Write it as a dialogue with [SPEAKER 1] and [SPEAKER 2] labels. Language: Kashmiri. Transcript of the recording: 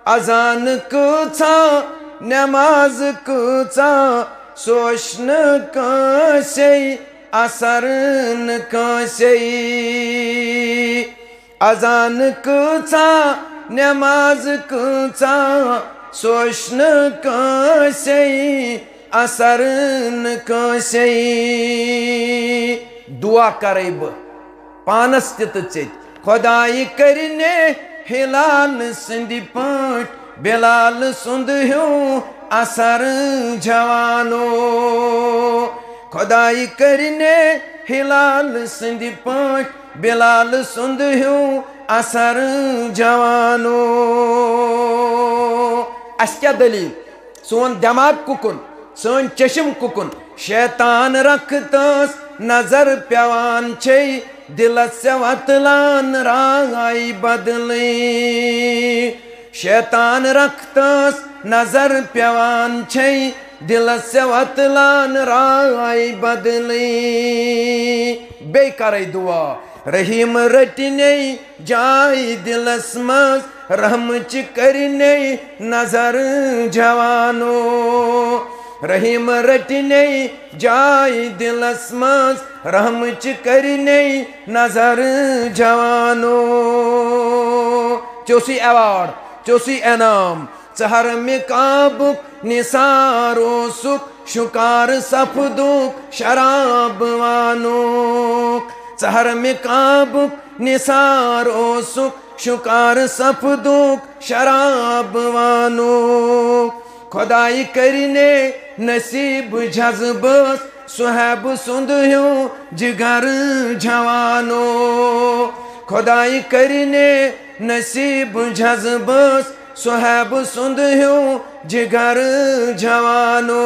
[SPEAKER 1] अजान कूचा नमाज कूचा सोशन कासे असरन कासे अजान कूचा नमाज कूचा सोशन कासे असरन कासे दुआ करे ब पानस तित चेत खुदाई करने हिलाल सिंधी पाट बिलाल सुंद ह्यो असर जवानो खुदाई करने हिलाल सिंधी पाट बिलाल सुंद ह्यो असर जवानो अस क्या दलील सोन दिमाग कुकुन सोन चशम कुकुन शैतान रखतस नजर प्यावान छे दिल से वतलान राय बदले शैतान रखतस नजर प्यावान छे दिल से वतलान राय बदले बे करे दुआ रहीम रटने जाय दिलस मज रहम च करने नजर जवानो रहीम रटने जाय दिलस मज रहम च करने नजर जवानो चोसी अवार्ड चोसी इनाम चहर में काबुक निसारो सुख शुकार सफदुक शराब वानो चहर में काबुक निसारो सुख शुकार सफदुक शराब वानो खुदाई करने नसीब जज्बस सुहैब सुंद ह्यो जिगर जवानो खुदाई करने नसीब जज्बस सुहैब सुंद ह्यो जिगर जवानो